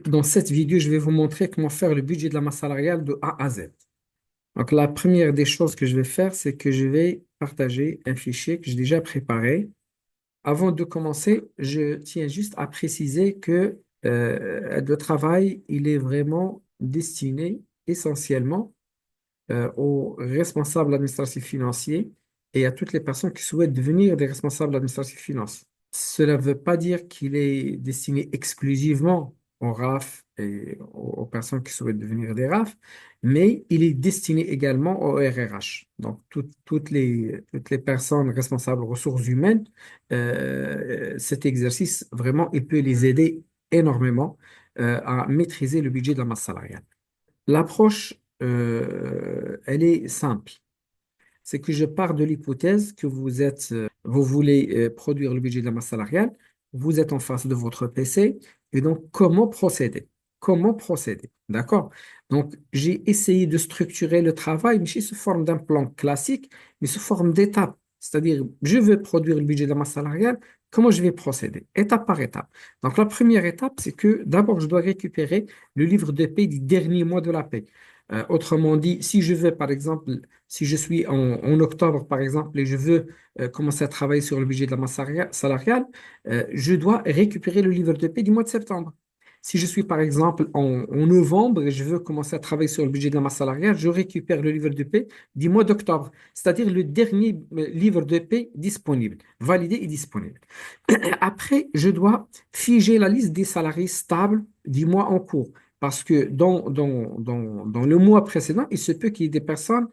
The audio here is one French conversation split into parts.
Dans cette vidéo, je vais vous montrer comment faire le budget de la masse salariale de A à Z. Donc, la première des choses que je vais faire, c'est que je vais partager un fichier que j'ai déjà préparé. Avant de commencer, je tiens juste à préciser que le travail, il est vraiment destiné essentiellement aux responsables administratifs financiers et à toutes les personnes qui souhaitent devenir des responsables administratifs financiers. Cela ne veut pas dire qu'il est destiné exclusivement aux RAF et aux personnes qui souhaitent devenir des RAF, mais il est destiné également aux RRH. Donc, toutes les personnes responsables des ressources humaines, cet exercice, vraiment, il peut les aider énormément à maîtriser le budget de la masse salariale. L'approche, elle est simple. C'est que je pars de l'hypothèse que vous voulez produire le budget de la masse salariale, vous êtes en face de votre PC, et donc comment procéder? Comment procéder? D'accord? Donc, j'ai essayé de structurer le travail, mais sous forme d'un plan classique, mais sous forme d'étapes. C'est-à-dire, je veux produire le budget de la masse salariale, comment je vais procéder? Étape par étape. Donc, la première étape, c'est que d'abord, je dois récupérer le livre de paie du dernier mois de la paie. Autrement dit, si je veux, par exemple, si je suis en octobre, par exemple, et je veux commencer à travailler sur le budget de la masse salariale, je dois récupérer le livre de paie du mois de septembre. Si je suis, par exemple, en novembre et je veux commencer à travailler sur le budget de la masse salariale, je récupère le livre de paie du mois d'octobre, c'est-à-dire le dernier livre de paie disponible, validé et disponible. Après, je dois figer la liste des salariés stables du mois en cours. Parce que dans le mois précédent, il se peut qu'il y ait des personnes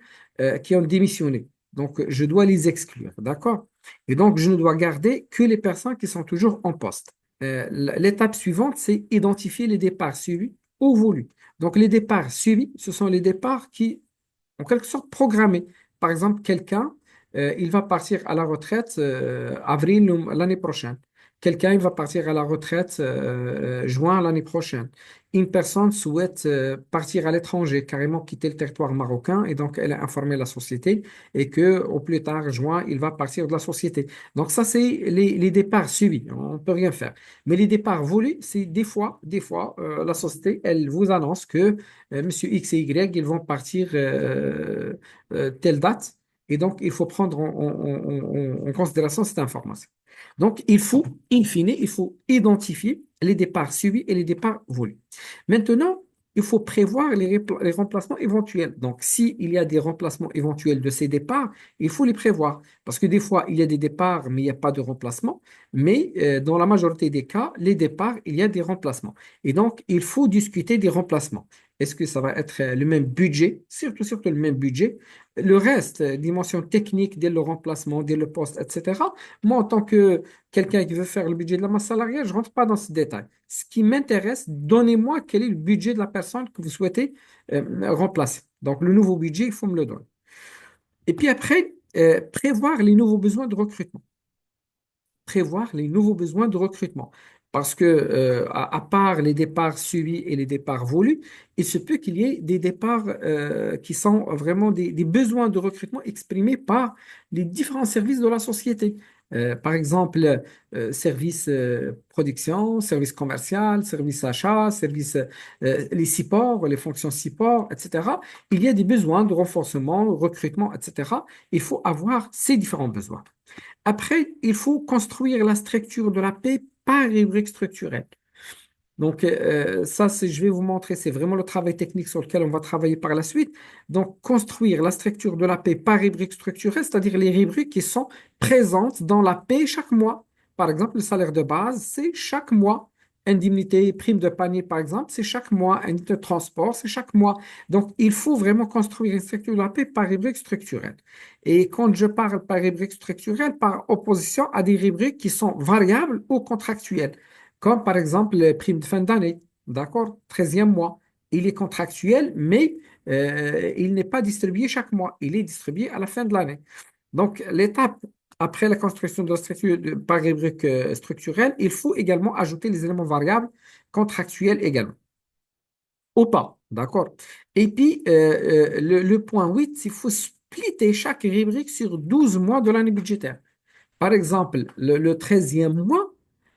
qui ont démissionné. Donc, je dois les exclure. D'accord? Et donc, je ne dois garder que les personnes qui sont toujours en poste. L'étape suivante, c'est identifier les départs suivis ou voulus. Donc, les départs suivis, ce sont les départs qui, en quelque sorte, programmés. Par exemple, quelqu'un, il va partir à la retraite avril l'année prochaine. Quelqu'un, il va partir à la retraite juin l'année prochaine. Une personne souhaite partir à l'étranger, carrément quitter le territoire marocain, et donc elle a informé la société et que au plus tard, juin, il va partir de la société. Donc ça, c'est les départs subis. On ne peut rien faire. Mais les départs voulus, c'est des fois, la société, elle vous annonce que Monsieur X et Y, ils vont partir telle date. Et donc, il faut prendre en considération cette information. Donc, il faut, in fine, il faut identifier les départs subis et les départs voulus. Maintenant, il faut prévoir les remplacements éventuels. Donc, s'il y a des remplacements éventuels de ces départs, il faut les prévoir. Parce que des fois, il y a des départs, mais il n'y a pas de remplacement. Mais dans la majorité des cas, les départs, il y a des remplacements. Et donc, il faut discuter des remplacements. Est-ce que ça va être le même budget? Surtout le même budget. Le reste, dimension technique dès le remplacement, dès le poste, etc. Moi, en tant que quelqu'un qui veut faire le budget de la masse salariale, je ne rentre pas dans ce détail. Ce qui m'intéresse, donnez-moi quel est le budget de la personne que vous souhaitez remplacer. Donc, le nouveau budget, il faut me le donner. Et puis après, prévoir les nouveaux besoins de recrutement. Prévoir les nouveaux besoins de recrutement. Parce que, à part les départs subis et les départs voulus, il se peut qu'il y ait des départs qui sont vraiment des besoins de recrutement exprimés par les différents services de la société. Par exemple, service production, service commercial, service achat, service, les supports, les fonctions support, etc. Il y a des besoins de renforcement, recrutement, etc. Il faut avoir ces différents besoins. Après, il faut construire la structure de la paix par rubrique structurelle. Donc, ça, je vais vous montrer, c'est vraiment le travail technique sur lequel on va travailler par la suite. Donc, construire la structure de la paix par rubrique structurelle, c'est-à-dire les rubriques qui sont présentes dans la paix chaque mois. Par exemple, le salaire de base, c'est chaque mois. Indemnité, prime de panier, par exemple, c'est chaque mois. Indemnité de transport, c'est chaque mois. Donc, il faut vraiment construire une structure de la paix par rubrique structurelle. Et quand je parle par rubrique structurelle, par opposition à des rubriques qui sont variables ou contractuelles comme par exemple les primes de fin d'année, d'accord? 13e mois. Il est contractuel, mais il n'est pas distribué chaque mois. Il est distribué à la fin de l'année. Donc, l'étape après la construction de la structure par rubrique structurelle, il faut également ajouter les éléments variables contractuels également. Ou pas, d'accord? Et puis, le point 8, il faut splitter chaque rubrique sur 12 mois de l'année budgétaire. Par exemple, le 13e mois,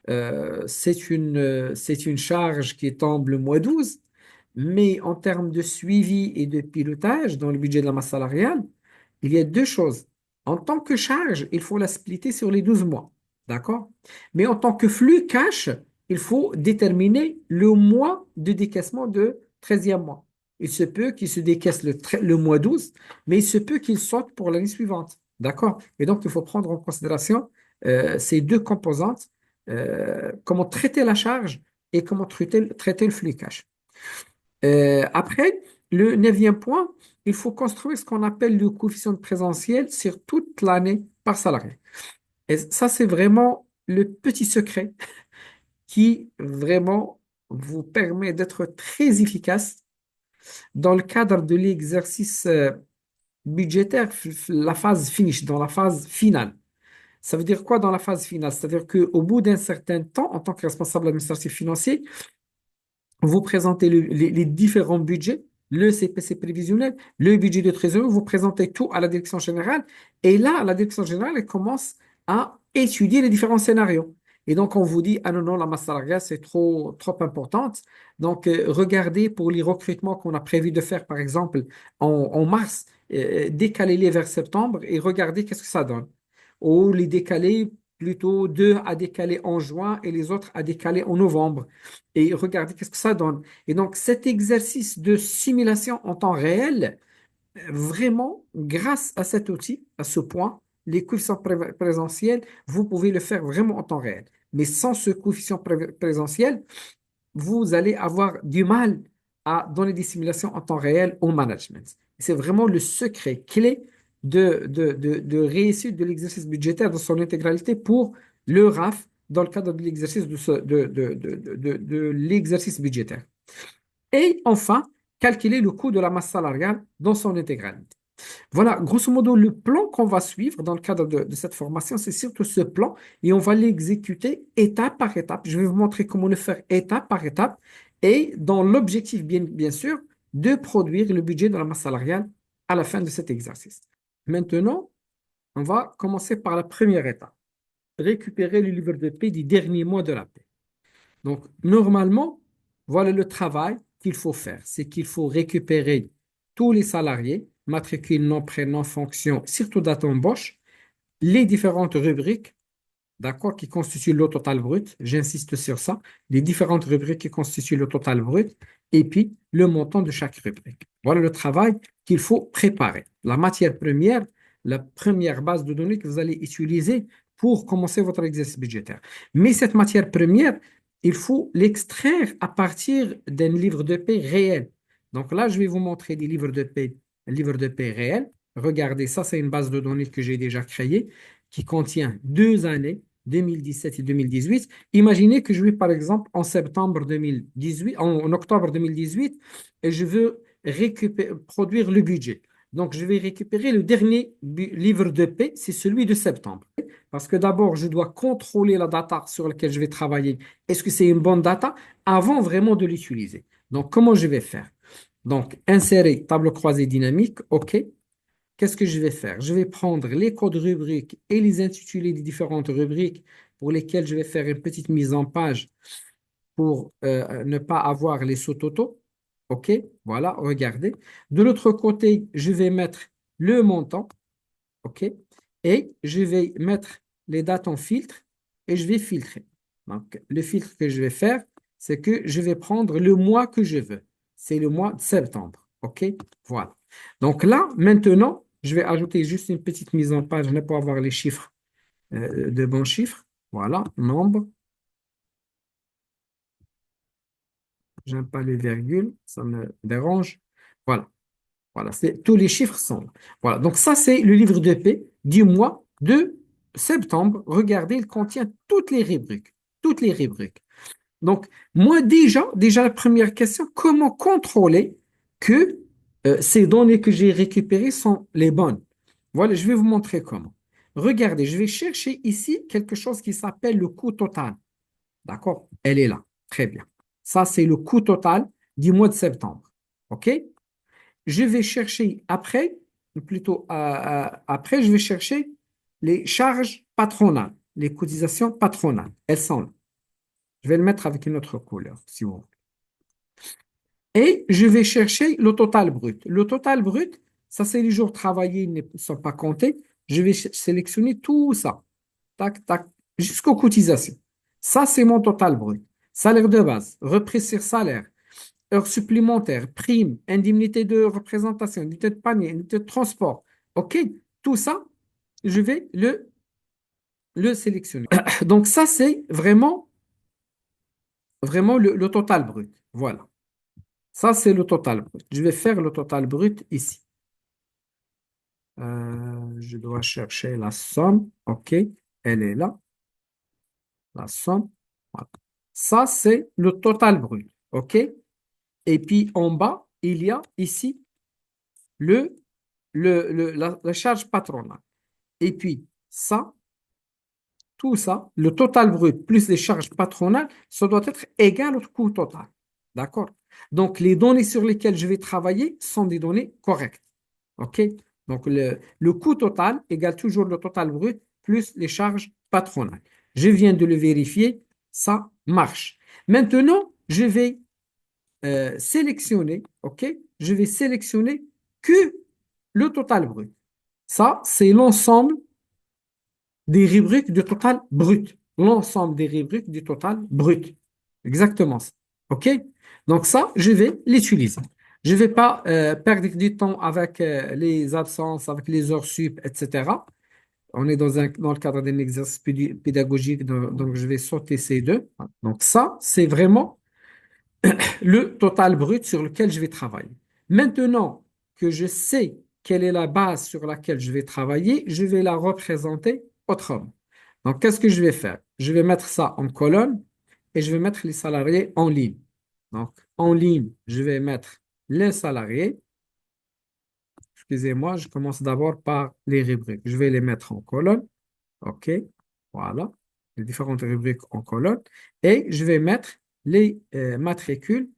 c'est une charge qui tombe le mois 12, mais en termes de suivi et de pilotage dans le budget de la masse salariale, il y a deux choses. En tant que charge, il faut la splitter sur les 12 mois. D'accord? Mais en tant que flux cash, il faut déterminer le mois de décaissement de 13e mois. Il se peut qu'il se décaisse le mois 12, mais il se peut qu'il saute pour l'année suivante. D'accord? Et donc, il faut prendre en considération ces deux composantes, comment traiter la charge et comment traiter le flux cash. Après, le neuvième point, il faut construire ce qu'on appelle le coefficient de présentiel sur toute l'année par salarié. Et ça, c'est vraiment le petit secret qui vraiment vous permet d'être très efficace dans le cadre de l'exercice budgétaire, la phase finish, dans la phase finale. Ça veut dire quoi dans la phase finale? C'est-à-dire qu'au bout d'un certain temps, en tant que responsable administratif financier, vous présentez les différents budgets, le CPC prévisionnel, le budget de trésorerie, vous présentez tout à la direction générale. Et là, la direction générale elle commence à étudier les différents scénarios. Et donc, on vous dit, ah non, non, la masse salariale, c'est trop importante. Donc, regardez pour les recrutements qu'on a prévu de faire, par exemple, en mars, décalez-les vers septembre et regardez qu'est-ce que ça donne. Ou les décaler plutôt deux à décaler en juin et les autres à décaler en novembre et regardez qu'est-ce que ça donne. Et donc, cet exercice de simulation en temps réel, vraiment, grâce à cet outil, à ce point, les coefficients présentiels, vous pouvez le faire vraiment en temps réel. Mais sans ce coefficient présentiel, vous allez avoir du mal à donner des simulations en temps réel au management. C'est vraiment le secret clé de réussite de l'exercice budgétaire dans son intégralité pour le RAF dans le cadre de l'exercice de l'exercice budgétaire. Et enfin, calculer le coût de la masse salariale dans son intégralité. Voilà, grosso modo, le plan qu'on va suivre dans le cadre de cette formation, c'est surtout ce plan et on va l'exécuter étape par étape. Je vais vous montrer comment le faire étape par étape et dans l'objectif, bien sûr, de produire le budget de la masse salariale à la fin de cet exercice. Maintenant, on va commencer par la première étape, récupérer le livre de paie du dernier mois de la paie. Donc, normalement, voilà le travail qu'il faut faire. C'est qu'il faut récupérer tous les salariés, matricule, nom, prénom, fonction, surtout date d'embauche, les différentes rubriques, d'accord, qui constituent le total brut. J'insiste sur ça. Les différentes rubriques qui constituent le total brut et puis le montant de chaque rubrique. Voilà le travail qu'il faut préparer. La matière première, la première base de données que vous allez utiliser pour commencer votre exercice budgétaire. Mais cette matière première, il faut l'extraire à partir d'un livre de paie réel. Donc là, je vais vous montrer des livres de paie réels. Regardez, ça, c'est une base de données que j'ai déjà créée qui contient 2 années, 2017 et 2018. Imaginez que je vais, par exemple, en septembre 2018, en octobre 2018, et je veux produire le budget. Donc, je vais récupérer le dernier livre de paie, c'est celui de septembre. Parce que d'abord, je dois contrôler la data sur laquelle je vais travailler. Est-ce que c'est une bonne data avant vraiment de l'utiliser? Donc, comment je vais faire? Donc, insérer tableau croisé dynamique, OK. Qu'est-ce que je vais faire? Je vais prendre les codes rubriques et les intitulés des différentes rubriques pour lesquelles je vais faire une petite mise en page pour ne pas avoir les sous-totaux. OK, voilà, regardez. De l'autre côté, je vais mettre le montant. OK, et je vais mettre les dates en filtre et je vais filtrer. Donc, le filtre que je vais faire, c'est que je vais prendre le mois que je veux. C'est le mois de septembre. OK, voilà. Donc là, maintenant, je vais ajouter juste une petite mise en page pour avoir les chiffres, de bons chiffres. Voilà, nombre. J'aime pas les virgules, ça me dérange. Voilà, voilà, tous les chiffres sont là. Voilà, donc ça, c'est le livre de paie du mois de septembre. Regardez, il contient toutes les rubriques. Toutes les rubriques. Donc, moi, déjà la première question, comment contrôler que ces données que j'ai récupérées sont les bonnes? Voilà, je vais vous montrer comment. Regardez, je vais chercher ici quelque chose qui s'appelle le coût total. D'accord? Elle est là. Très bien. Ça, c'est le coût total du mois de septembre. OK? Je vais chercher après, plutôt après, je vais chercher les charges patronales, les cotisations patronales. Elles sont là. Je vais le mettre avec une autre couleur, si vous voulez. Et je vais chercher le total brut. Le total brut, ça, c'est les jours travaillés, ils ne sont pas comptés. Je vais sélectionner tout ça. Tac, tac, jusqu'aux cotisations. Ça, c'est mon total brut. Salaire de base, reprise sur salaire, heures supplémentaires, primes, indemnité de représentation, indemnité de panier, indemnité de transport. OK? Tout ça, je vais le sélectionner. Donc, ça, c'est vraiment le total brut. Voilà. Ça, c'est le total brut. Je vais faire le total brut ici. Je dois chercher la somme. OK, elle est là. La somme. Voilà. Ça, c'est le total brut. OK? Et puis en bas, il y a ici le, la charge patronale. Et puis ça, tout ça, le total brut plus les charges patronales, ça doit être égal au coût total. D'accord? Donc, les données sur lesquelles je vais travailler sont des données correctes. OK? Donc, le coût total égale toujours le total brut plus les charges patronales. Je viens de le vérifier, ça marche. Maintenant, je vais sélectionner, OK? Je vais sélectionner que le total brut. Ça, c'est l'ensemble des rubriques du total brut. L'ensemble des rubriques du total brut. Exactement ça. OK? Donc ça, je vais l'utiliser. Je ne vais pas perdre du temps avec les absences, avec les heures sup, etc. On est dans le cadre d'un exercice pédagogique, donc je vais sauter ces deux. Donc ça, c'est vraiment le total brut sur lequel je vais travailler. Maintenant que je sais quelle est la base sur laquelle je vais travailler, je vais la représenter autrement. Donc, qu'est-ce que je vais faire? Je vais mettre ça en colonne et je vais mettre les salariés en ligne. Donc, en ligne, je vais mettre les salariés. Excusez-moi, je commence d'abord par les rubriques. Je vais les mettre en colonne. OK, voilà. Les différentes rubriques en colonne. Et je vais mettre les matricules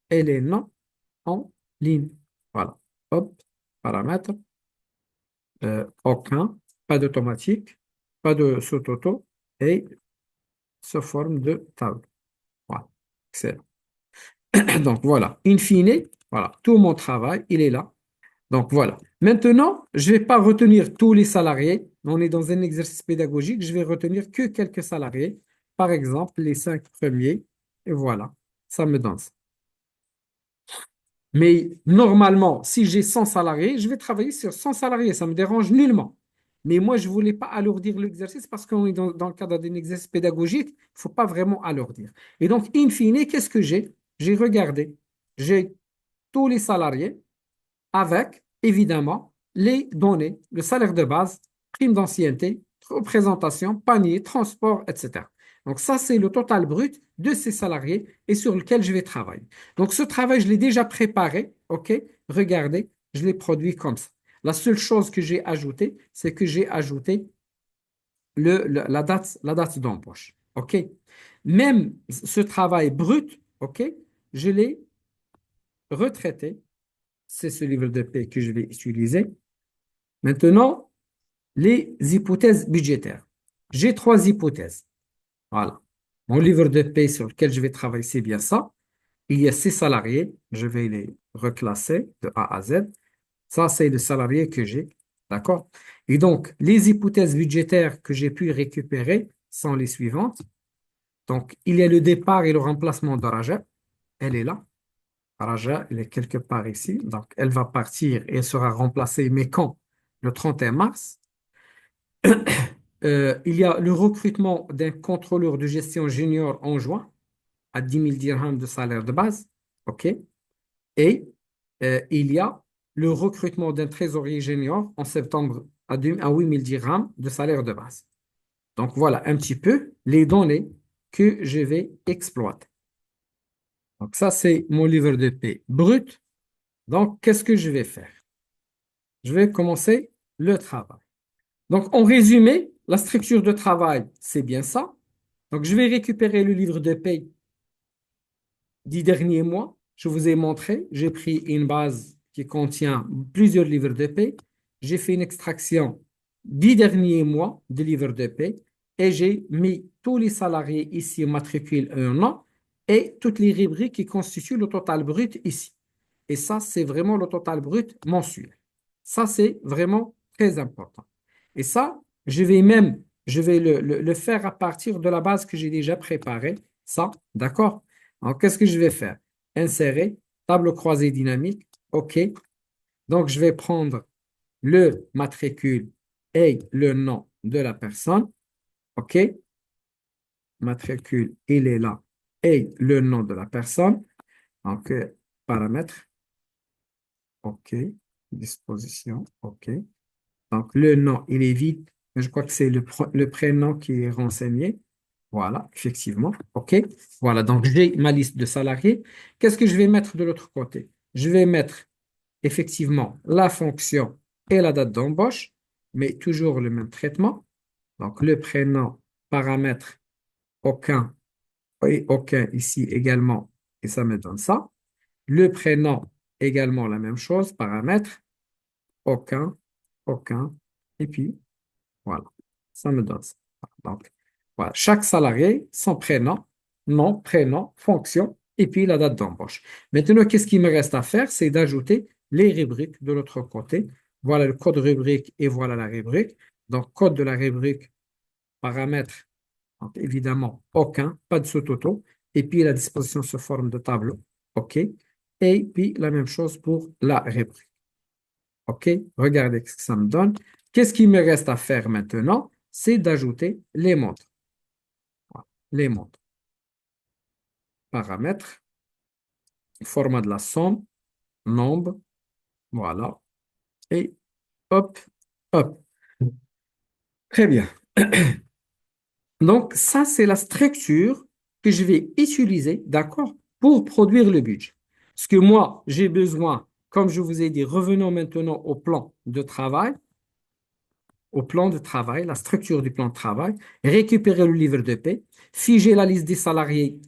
et les noms en ligne. Voilà. Hop, paramètres, aucun, pas d'automatique, pas de sous-auto et sous forme de table. Voilà. Excellent. Donc voilà. In fine, voilà. Tout mon travail, il est là. Donc voilà. Maintenant, je ne vais pas retenir tous les salariés. On est dans un exercice pédagogique. Je vais retenir que quelques salariés. Par exemple, les 5 premiers. Et voilà. Ça me donne ça. Mais normalement, si j'ai 100 salariés, je vais travailler sur 100 salariés. Ça me dérange nullement. Mais moi, je ne voulais pas alourdir l'exercice parce qu'on est dans le cadre d'un exercice pédagogique. Il ne faut pas vraiment alourdir. Et donc, in fine, qu'est-ce que j'ai? J'ai regardé. J'ai tous les salariés avec, évidemment, les données, le salaire de base, prime d'ancienneté, représentation, panier, transport, etc. Donc ça, c'est le total brut de ces salariés et sur lequel je vais travailler. Donc ce travail, je l'ai déjà préparé, OK? Regardez, je l'ai produit comme ça. La seule chose que j'ai ajoutée, c'est que j'ai ajouté la date d'embauche, OK? Même ce travail brut, OK? Je l'ai retraité. C'est ce livre de paie que je vais utiliser. Maintenant, les hypothèses budgétaires. J'ai 3 hypothèses. Voilà. Mon livre de paie sur lequel je vais travailler, c'est bien ça. Il y a 6 salariés. Je vais les reclasser de A à Z. Ça, c'est le salarié que j'ai. D'accord? Et donc, les hypothèses budgétaires que j'ai pu récupérer sont les suivantes. Donc, il y a le départ et le remplacement de Raja. Elle est là. Raja, elle est quelque part ici. Donc, elle va partir et elle sera remplacée, mais quand? Le 31 mars. Il y a le recrutement d'un contrôleur de gestion junior en juin à 10 000 dirhams de salaire de base. OK? Et il y a le recrutement d'un trésorier junior en septembre à 8 000 dirhams de salaire de base. Donc, voilà un petit peu les données que je vais exploiter. Donc, ça, c'est mon livre de paie brut. Donc, qu'est-ce que je vais faire? Je vais commencer le travail. Donc, en résumé, la structure de travail, c'est bien ça. Donc, je vais récupérer le livre de paie 10 derniers mois. Je vous ai montré, j'ai pris une base qui contient plusieurs livres de paie. J'ai fait une extraction 10 derniers mois de livres de paie et j'ai mis tous les salariés ici, matricule et un an, et toutes les rubriques qui constituent le total brut ici. Et ça, c'est vraiment le total brut mensuel. Ça, c'est vraiment très important. Et ça, je vais le faire à partir de la base que j'ai déjà préparée. Ça, d'accord? Alors, qu'est-ce que je vais faire? Insérer, table croisée dynamique. OK. Donc, je vais prendre le matricule et le nom de la personne. OK? Matricule, il est là. Et le nom de la personne. Donc, paramètres. OK. Disposition. OK. Donc, le nom, il est vide. Je crois que c'est le prénom qui est renseigné. Voilà, effectivement. OK. Voilà, donc j'ai ma liste de salariés. Qu'est-ce que je vais mettre de l'autre côté? Je vais mettre effectivement la fonction et la date d'embauche, mais toujours le même traitement. Donc, le prénom, paramètre, aucun, et aucun ici également, et ça me donne ça. Le prénom, également la même chose, paramètre, aucun, aucun, et puis voilà, ça me donne ça. Donc, voilà, chaque salarié, son prénom, nom, prénom, fonction, et puis la date d'embauche. Maintenant, qu'est-ce qu'il me reste à faire? C'est d'ajouter les rubriques de l'autre côté. Voilà le code rubrique et voilà la rubrique. Donc, code de la rubrique, paramètre, donc évidemment, aucun, pas de sous-toto. Et puis, la disposition sous forme de tableau. OK. Et puis, la même chose pour la rubrique. OK, regardez ce que ça me donne. Qu'est-ce qu'il me reste à faire maintenant? C'est d'ajouter les montres. Voilà, les montres. Paramètres, format de la somme, nombre, voilà. Et hop, hop. Très bien. Donc, ça, c'est la structure que je vais utiliser, d'accord, pour produire le budget. Ce que moi, j'ai besoin, comme je vous ai dit, revenons maintenant au plan de travail. Au plan de travail, la structure du plan de travail, récupérer le livre de paie, figer la liste des salariés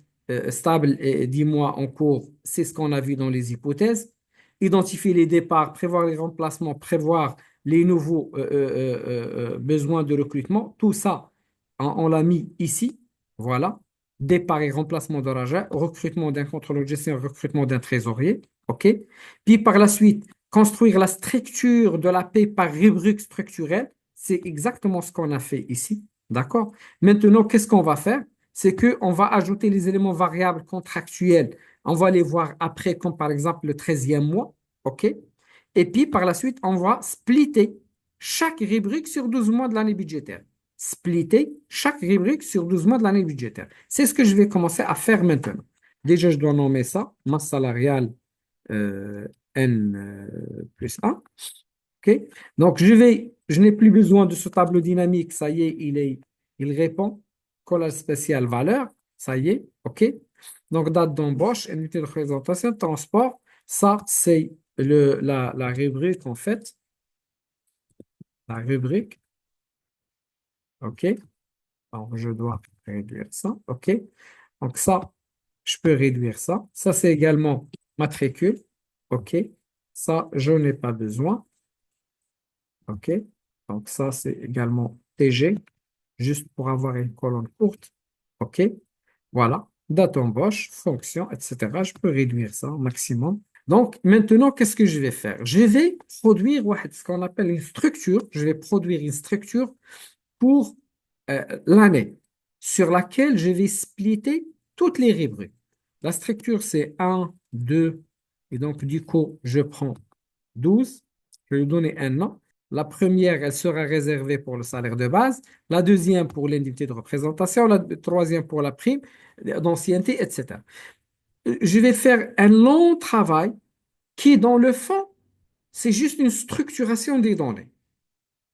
stables et 10 mois en cours, c'est ce qu'on a vu dans les hypothèses, identifier les départs, prévoir les remplacements, prévoir les nouveaux besoins de recrutement, tout ça, on l'a mis ici, voilà, départ et remplacement de l'agent, recrutement d'un contrôleur de gestion, recrutement d'un trésorier, OK? Puis par la suite, construire la structure de la paie par rubrique structurelle, c'est exactement ce qu'on a fait ici. D'accord? Maintenant, qu'est-ce qu'on va faire? C'est qu'on va ajouter les éléments variables contractuels. On va les voir après, comme par exemple le 13e mois. OK? Et puis, par la suite, on va splitter chaque rubrique sur 12 mois de l'année budgétaire. Splitter chaque rubrique sur 12 mois de l'année budgétaire. C'est ce que je vais commencer à faire maintenant. Déjà, je dois nommer ça, masse salariale euh, N plus 1. OK? Donc, je n'ai plus besoin de ce tableau dynamique. Ça y est, il répond. Collage spécial valeur. Ça y est. OK? Donc, date d'embauche, unité de représentation, transport. Ça, c'est la rubrique, en fait. La rubrique. OK? Donc, je dois réduire ça. OK? Donc, ça, je peux réduire ça. Ça, c'est également matricule. OK? Ça, je n'ai pas besoin. OK? Donc, ça, c'est également TG, juste pour avoir une colonne courte. OK? Voilà. Date d'embauche, fonction, etc. Je peux réduire ça au maximum. Donc, maintenant, qu'est-ce que je vais faire? Je vais produire ce qu'on appelle une structure. Je vais produire une structure pour l'année sur laquelle je vais splitter toutes les rubriques. La structure, c'est un, 2, et donc, du coup, je prends 12. Je vais lui donner un nom. La première, elle sera réservée pour le salaire de base. La deuxième pour l'indemnité de représentation. La troisième pour la prime d'ancienneté, etc. Je vais faire un long travail qui, dans le fond, c'est juste une structuration des données.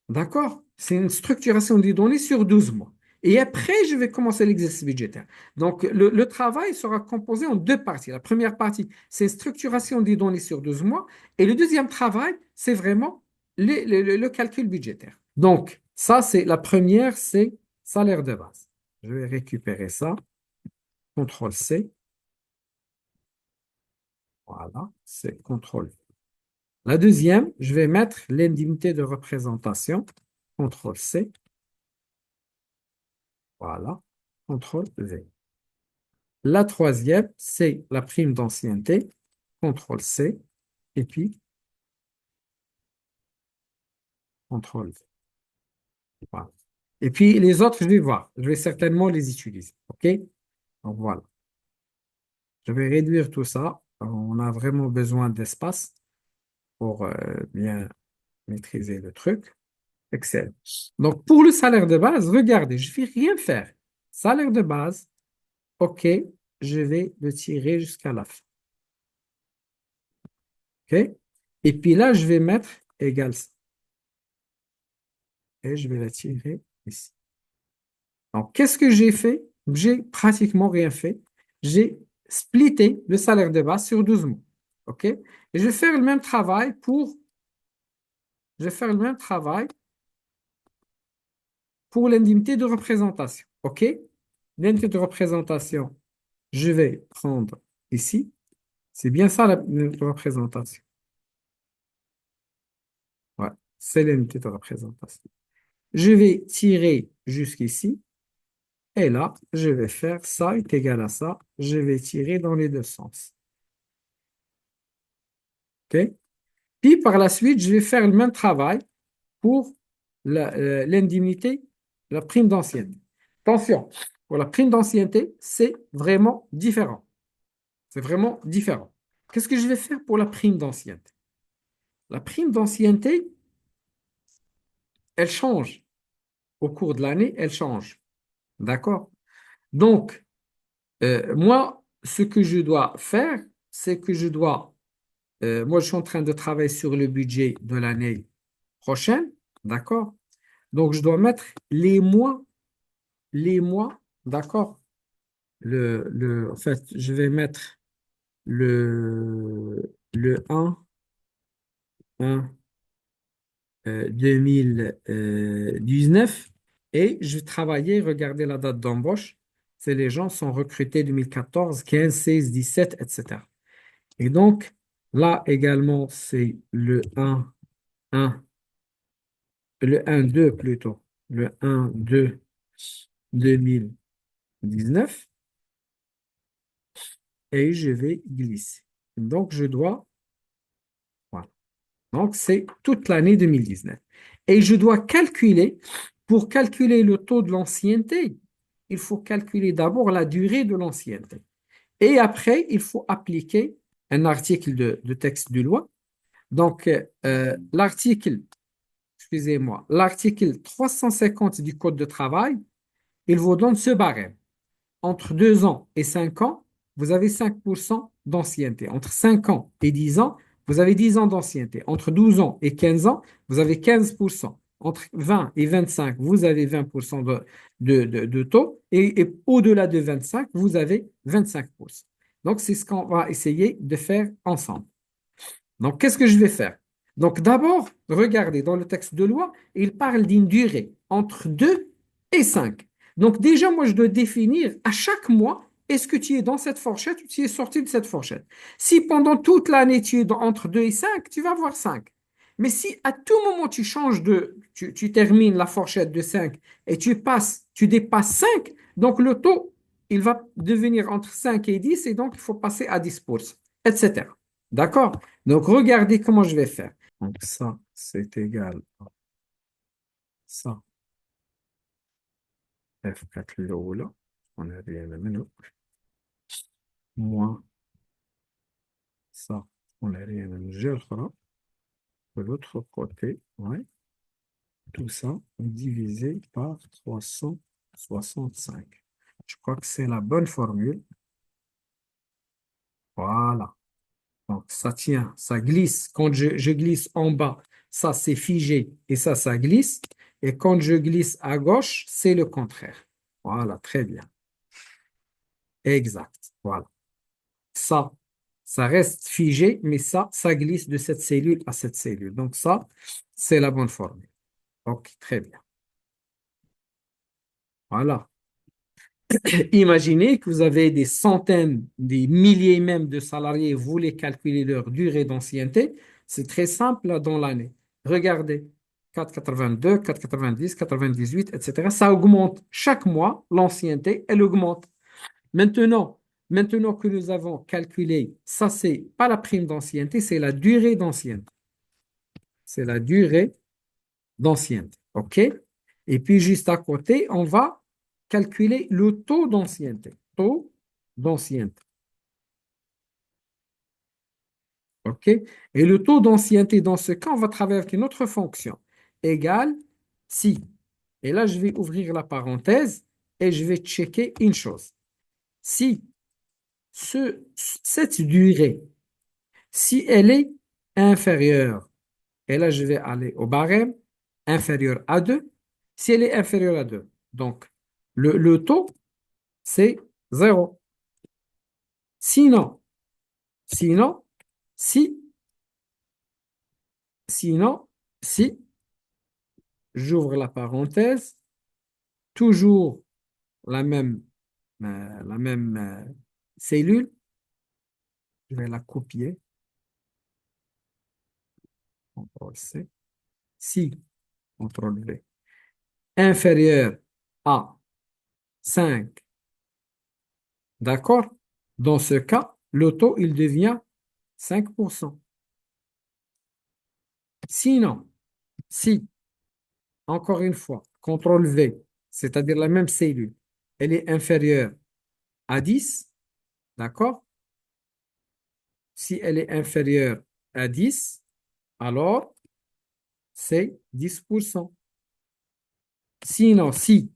D'accord? C'est une structuration des données sur 12 mois. Et après, je vais commencer l'exercice budgétaire. Donc, le travail sera composé en deux parties. La première partie, c'est structuration des données sur 12 mois. Et le deuxième travail, c'est vraiment le calcul budgétaire. Donc, ça, c'est la première, c'est salaire de base. Je vais récupérer ça. CTRL C. Voilà, c'est CTRL V. La deuxième, je vais mettre l'indemnité de représentation. CTRL C. Voilà. CTRL V. La troisième, c'est la prime d'ancienneté. CTRL C. Et puis, CTRL V. Voilà. Et puis, les autres, je vais voir. Je vais certainement les utiliser. OK? Donc, voilà. Je vais réduire tout ça. On a vraiment besoin d'espace pour bien maîtriser le truc. Excellent. Donc, pour le salaire de base, regardez, je ne vais rien faire. Salaire de base, OK, je vais le tirer jusqu'à la fin. OK? Et puis là, je vais mettre égal ça. Et je vais la tirer ici. Donc, qu'est-ce que j'ai fait? J'ai pratiquement rien fait. J'ai splitté le salaire de base sur 12 mois. OK? Et je vais faire le même travail je vais faire le même travail pour l'indemnité de représentation. OK? L'indemnité de représentation, je vais prendre ici. C'est bien ça la représentation. Ouais, c'est l'unité de représentation. Je vais tirer jusqu'ici. Et là, je vais faire ça est égal à ça. Je vais tirer dans les deux sens. OK? Puis par la suite, je vais faire le même travail pour l'indemnité, la prime d'ancienneté. Attention, pour la prime d'ancienneté, c'est vraiment différent. C'est vraiment différent. Qu'est-ce que je vais faire pour la prime d'ancienneté? La prime d'ancienneté, elle change. Au cours de l'année, elle change. D'accord? Donc, moi, ce que je dois faire, c'est que moi, je suis en train de travailler sur le budget de l'année prochaine. D'accord? Donc, je dois mettre les mois, d'accord? En fait, je vais mettre le 1 2019 et je vais travailler, regardez la date d'embauche. C'est les gens sont recrutés 2014, 15, 16, 17, etc. Et donc, là également, c'est un, le 1-2 plutôt, le 1-2 2019 et je vais glisser. Donc, voilà. Donc, c'est toute l'année 2019. Et je dois calculer, pour calculer le taux de l'ancienneté, il faut calculer d'abord la durée de l'ancienneté. Et après, il faut appliquer un article de texte de loi. Donc, l'article 350 du Code de travail, il vous donne ce barème. Entre 2 ans et 5 ans, vous avez 5% d'ancienneté. Entre 5 ans et 10 ans, vous avez 10 ans d'ancienneté. Entre 12 ans et 15 ans, vous avez 15%. Entre 20 et 25, vous avez 20% de taux. Et au-delà de 25, vous avez 25%. Donc, c'est ce qu'on va essayer de faire ensemble. Donc, qu'est-ce que je vais faire? Donc, d'abord, regardez, dans le texte de loi, il parle d'une durée entre 2 et 5. Donc, déjà, moi, je dois définir à chaque mois, est-ce que tu es dans cette fourchette ou tu es sorti de cette fourchette? Si pendant toute l'année, tu es entre 2 et 5, tu vas avoir 5. Mais si à tout moment, tu termines la fourchette de 5 et tu dépasses 5, donc le taux, il va devenir entre 5 et 10 et donc il faut passer à 10%, etc. D'accord? Donc, regardez comment je vais faire. Donc, ça, c'est égal à ça, F4 là. On a bien le menu. Moins ça, on a rien le menu. De l'autre côté, ouais, tout ça divisé par 365. Je crois que c'est la bonne formule. Voilà. Donc, ça tient, ça glisse. Quand je glisse en bas, ça c'est figé et ça glisse. Et quand je glisse à gauche, c'est le contraire. Voilà, très bien. Exact. Voilà. Ça, ça reste figé, mais ça glisse de cette cellule à cette cellule. Donc, ça, c'est la bonne formule. Ok, très bien. Voilà. Imaginez que vous avez des centaines, des milliers même de salariés, vous voulez calculer leur durée d'ancienneté. C'est très simple là, dans l'année. Regardez. 4,82, 4,90, 98, etc. Ça augmente chaque mois, l'ancienneté, elle augmente. Maintenant, maintenant que nous avons calculé, ça, c'est pas la prime d'ancienneté, c'est la durée d'ancienneté. C'est la durée d'ancienneté. OK? Et puis, juste à côté, on va calculer le taux d'ancienneté. Taux d'ancienneté. OK? Et le taux d'ancienneté, dans ce cas, on va travailler avec une autre fonction. Égale si. Et là, je vais ouvrir la parenthèse et je vais checker une chose. Si cette durée, si elle est inférieure, et là, je vais aller au barème, inférieur à 2. Si elle est inférieure à 2, donc le taux, c'est 0. Sinon, sinon, si, sinon, si, j'ouvre la parenthèse, toujours la même cellule, je vais la copier, CTRL C, si, CTRL V, inférieur à 5. D'accord? Dans ce cas, le taux, il devient 5%. Sinon, si, encore une fois, CTRL V, c'est-à-dire la même cellule, elle est inférieure à 10, d'accord? Si elle est inférieure à 10, alors c'est 10%. Sinon, si,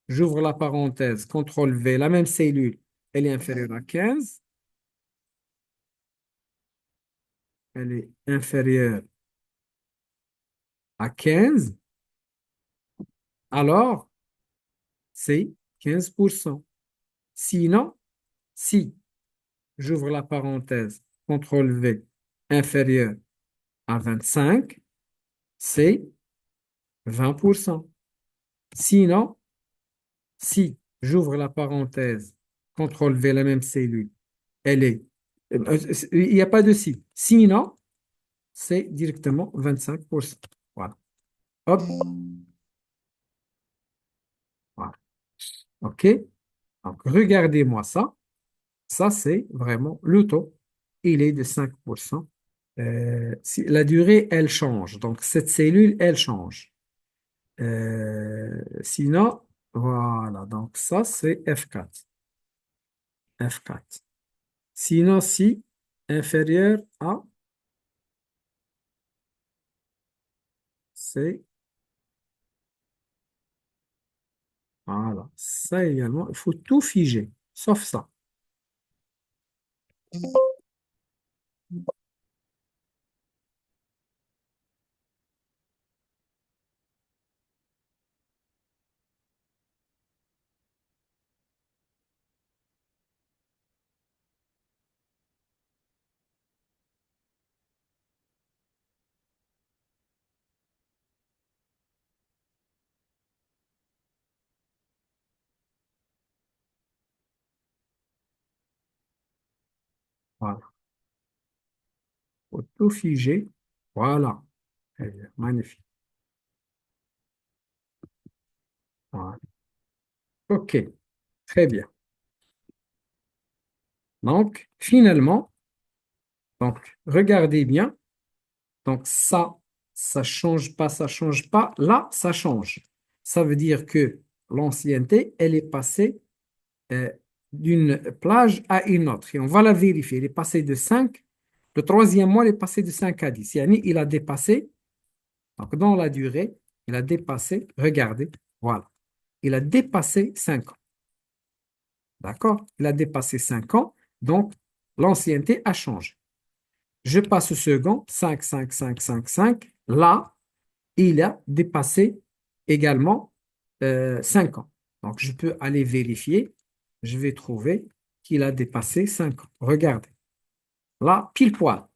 j'ouvre la parenthèse, CTRL V, la même cellule, elle est inférieure à 15, elle est inférieure à 15, alors c'est 15%. Sinon, si j'ouvre la parenthèse, CTRL V, inférieur à 25, c'est 20%. Sinon, si j'ouvre la parenthèse, CTRL V, la même cellule, elle est, il n'y a pas de si. Sinon, c'est directement 25%. Voilà. Hop, voilà. OK? Donc, regardez-moi ça. Ça, c'est vraiment le taux. Il est de 5%. Si, la durée, elle change. Donc, cette cellule, elle change. Sinon, voilà. Donc, ça, c'est F4. F4. Sinon, si inférieur à, c'est, voilà. Ça également, il faut tout figer, sauf ça. Voilà. Il faut tout figer. Voilà. Très bien. Magnifique. Voilà. OK. Très bien. Donc, finalement, donc, regardez bien. Donc, ça change pas, ça change pas. Là, ça change. Ça veut dire que l'ancienneté, elle est passée euh, d'une plage à une autre. Et on va la vérifier. Elle est passée de 5. Le troisième mois, elle est passée de 5 à 10. Yani, il a dépassé, donc dans la durée, il a dépassé, regardez, voilà. Il a dépassé 5 ans. D'accord? Il a dépassé 5 ans. Donc, l'ancienneté a changé. Je passe au second, 5, 5, 5, 5, 5. Là, il a dépassé également 5 ans. Donc, je peux aller vérifier. Je vais trouver qu'il a dépassé 5 ans. Regardez. Là, pile poil.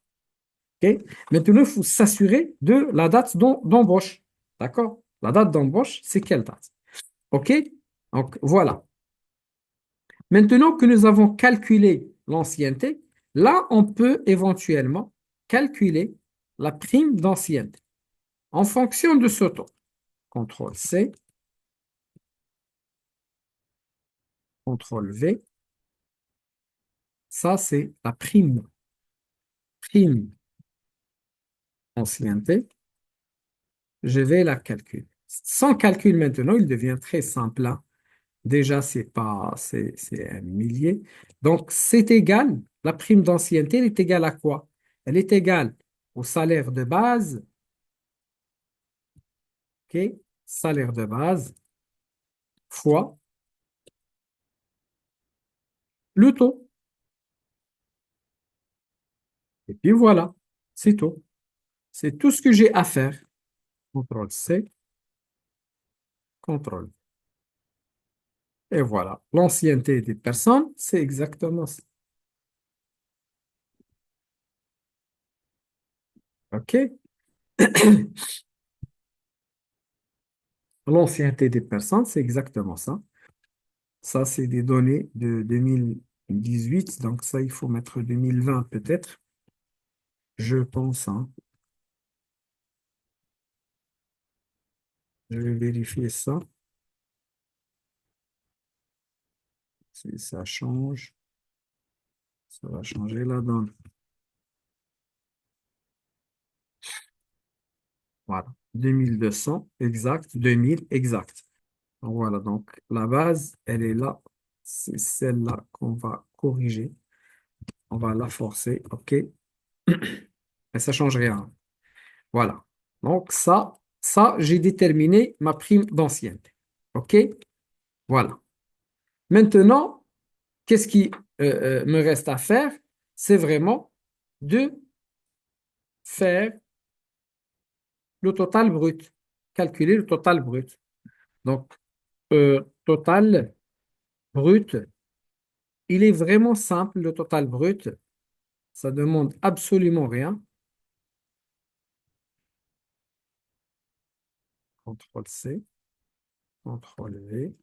OK? Maintenant, il faut s'assurer de la date d'embauche. D'accord? La date d'embauche, c'est quelle date? OK? Donc, voilà. Maintenant que nous avons calculé l'ancienneté, là, on peut éventuellement calculer la prime d'ancienneté. En fonction de ce taux, CTRL C, CTRL V, ça c'est la prime ancienneté. Je vais la calculer. Sans calcul maintenant, il devient très simple, hein. Déjà, c'est un millier. Donc, c'est égal, la prime d'ancienneté, elle est égale à quoi? Elle est égale au salaire de base, ok? Salaire de base fois le taux. Et puis voilà, c'est tout. C'est tout ce que j'ai à faire. CTRL C, CTRL. Et voilà, l'ancienneté des personnes, c'est exactement ça. OK? L'ancienneté des personnes, c'est exactement ça. Ça, c'est des données de 2018. Donc ça, il faut mettre 2020 peut-être. Je pense, hein. Je vais vérifier ça. Si ça change, ça va changer la donne. Voilà. 2200, exact. 2000, exact. Donc, voilà. Donc la base, elle est là. C'est celle-là qu'on va corriger. On va la forcer. OK? Et ça ne change rien. Voilà. Donc ça, j'ai déterminé ma prime d'ancienneté. OK? Voilà. Maintenant, qu'est-ce qui me reste à faire? C'est vraiment de faire le total brut, calculer le total brut. Donc, total brut, il est vraiment simple, le total brut. Ça demande absolument rien. CTRL C, CTRL V.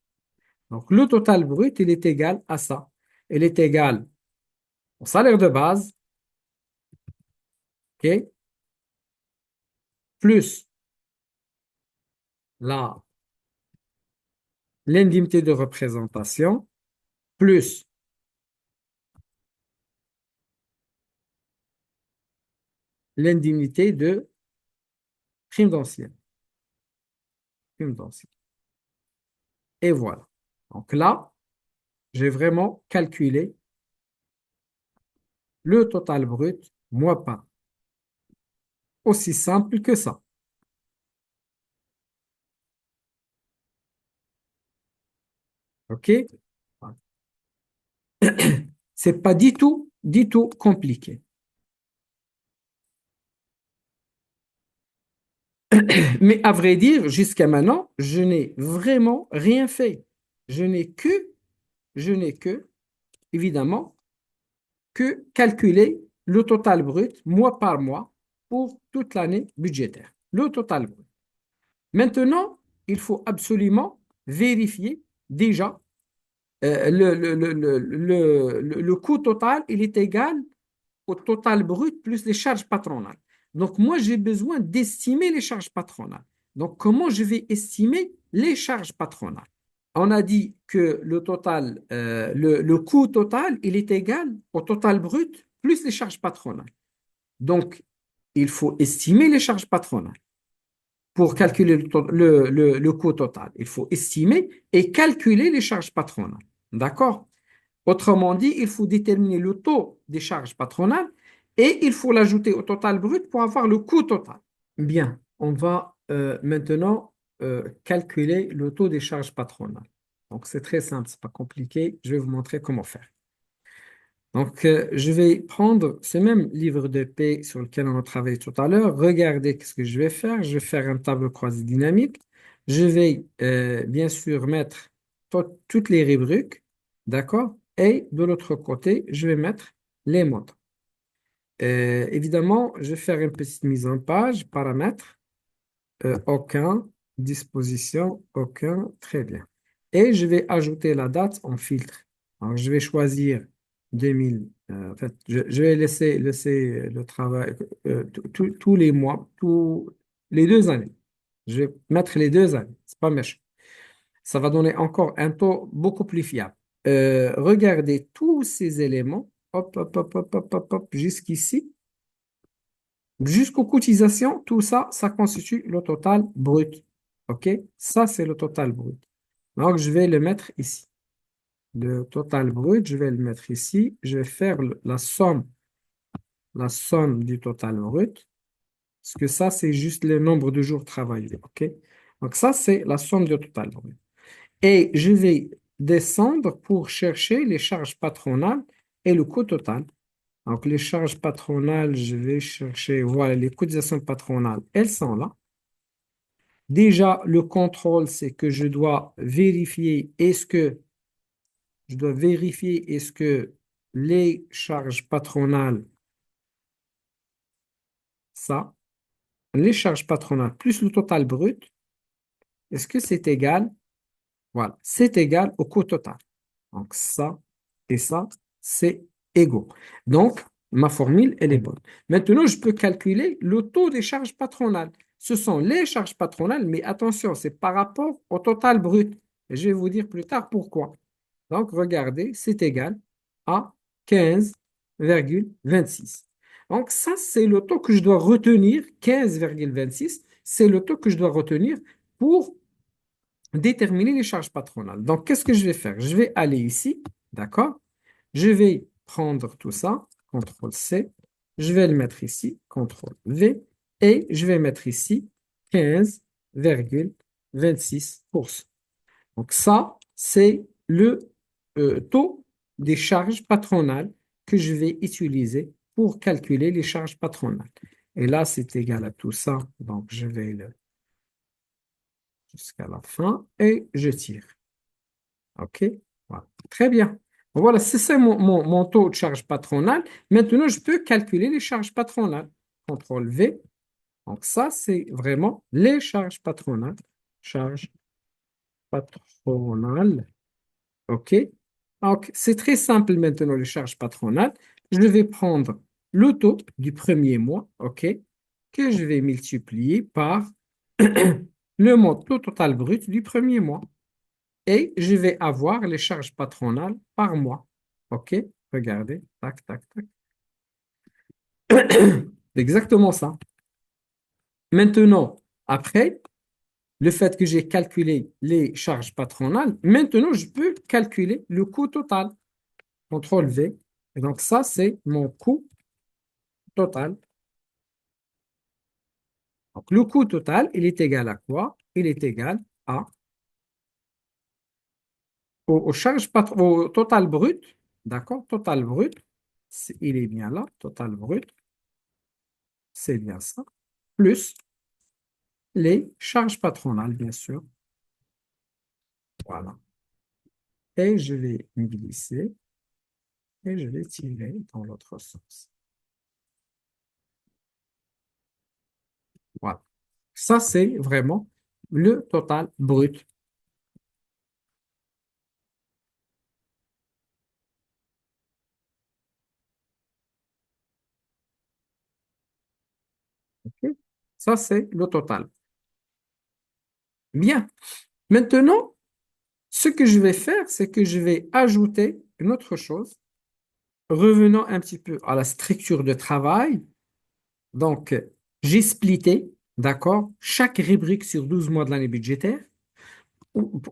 Donc, le total brut, il est égal à ça. Il est égal au salaire de base, OK, plus la, l'indemnité de représentation, plus l'indemnité de prime d'ancienne. Prime d'ancienne. Et voilà. Donc là, j'ai vraiment calculé le total brut mois par an. Aussi simple que ça. OK? C'est pas du tout compliqué. Mais à vrai dire, jusqu'à maintenant, je n'ai vraiment rien fait. Je n'ai que, je n'ai que, évidemment, que calculer le total brut mois par mois pour toute l'année budgétaire. Le total brut. Maintenant, il faut absolument vérifier déjà le coût total, il est égal au total brut plus les charges patronales. Donc, moi, j'ai besoin d'estimer les charges patronales. Donc, comment je vais estimer les charges patronales? On a dit que le total, le coût total, il est égal au total brut plus les charges patronales. Donc, il faut estimer les charges patronales pour calculer le coût total. Il faut estimer et calculer les charges patronales. D'accord? Autrement dit, il faut déterminer le taux des charges patronales et il faut l'ajouter au total brut pour avoir le coût total. Bien, on va maintenant calculer le taux des charges patronales. Donc, c'est très simple, c'est pas compliqué. Je vais vous montrer comment faire. Donc, je vais prendre ce même livre de paie sur lequel on a travaillé tout à l'heure. Regardez ce que je vais faire. Je vais faire un tableau croisé dynamique. Je vais bien sûr mettre toutes les rubriques, d'accord? Et de l'autre côté, je vais mettre les modes. Évidemment, je vais faire une petite mise en page, paramètres, aucun, disposition, aucun, très bien. Et je vais ajouter la date en filtre. Alors, je vais choisir 2000. En fait, je vais laisser le travail tous les mois, les 2 années. Je vais mettre les 2 années. C'est pas méchant. Ça va donner encore un taux beaucoup plus fiable. Regardez tous ces éléments. Hop, hop, hop, hop, hop, hop, hop, jusqu'ici. Jusqu'aux cotisations, tout ça, ça constitue le total brut. OK? Ça, c'est le total brut. Donc, je vais le mettre ici. Le total brut, je vais le mettre ici. Je vais faire la somme du total brut. Parce que ça, c'est juste le nombre de jours travaillés. OK? Donc, ça, c'est la somme du total brut. Et je vais descendre pour chercher les charges patronales et le coût total. Donc, les charges patronales, je vais chercher, voilà, les cotisations patronales, elles sont là. Déjà, le contrôle, c'est que je dois vérifier est-ce que les charges patronales, ça, les charges patronales plus le total brut, est-ce que c'est égal? Voilà, c'est égal au coût total. Donc, ça et ça, c'est égaux. Donc, ma formule, elle est bonne. Maintenant, je peux calculer le taux des charges patronales. Ce sont les charges patronales, mais attention, c'est par rapport au total brut. Et je vais vous dire plus tard pourquoi. Donc, regardez, c'est égal à 15,26. Donc, ça, c'est le taux que je dois retenir. 15,26, c'est le taux que je dois retenir pour déterminer les charges patronales. Donc, qu'est-ce que je vais faire? Je vais aller ici, d'accord? Je vais prendre tout ça, CTRL C, je vais le mettre ici, CTRL V, et je vais mettre ici 15,26%. Donc, ça, c'est le taux des charges patronales que je vais utiliser pour calculer les charges patronales. Et là, c'est égal à tout ça. Donc, je vais le jusqu'à la fin et je tire. OK? Voilà. Très bien. Voilà, c'est ça mon taux de charge patronale. Maintenant, je peux calculer les charges patronales. CTRL V. Donc, ça, c'est vraiment les charges patronales. Charges patronales. OK? Donc, c'est très simple maintenant, les charges patronales. Je vais prendre le taux du premier mois, OK, que je vais multiplier par le total brut du premier mois. Et je vais avoir les charges patronales par mois. OK? Regardez. Tac, tac, tac. Exactement ça. Maintenant, après, le fait que j'ai calculé les charges patronales, maintenant, je peux calculer le coût total. CTRL V. Et donc, ça, c'est mon coût total. Donc, le coût total, il est égal à quoi? Il est égal à, au total brut. D'accord? Total brut. Il est bien là. Total brut. C'est bien ça. Plus les charges patronales, bien sûr. Voilà. Et je vais glisser et je vais tirer dans l'autre sens. Voilà. Ça, c'est vraiment le total brut. OK? Ça, c'est le total. Bien. Maintenant, ce que je vais faire, c'est que je vais ajouter une autre chose. Revenons un petit peu à la structure de travail. Donc, j'ai splitté, d'accord, chaque rubrique sur 12 mois de l'année budgétaire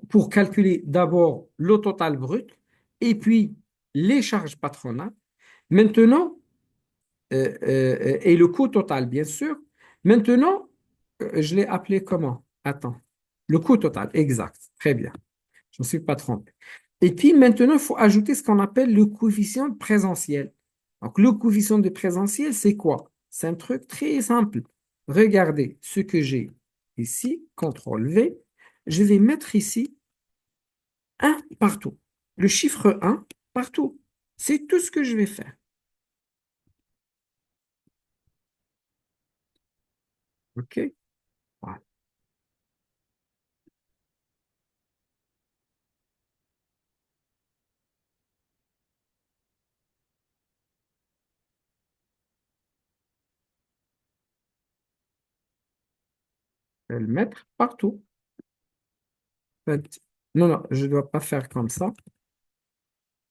pour calculer d'abord le total brut et puis les charges patronales. Maintenant, et le coût total, bien sûr. Maintenant, je l'ai appelé comment? Attends. Le coût total, exact. Très bien. Je ne me suis pas trompé. Et puis maintenant, il faut ajouter ce qu'on appelle le coefficient présentiel. Donc, le coefficient de présentiel, c'est quoi? C'est un truc très simple. Regardez ce que j'ai ici, CTRL V. Je vais mettre ici un partout. Le chiffre 1 partout. C'est tout ce que je vais faire. OK? Voilà. Je vais le mettre partout. En fait, non, non, je ne dois pas faire comme ça.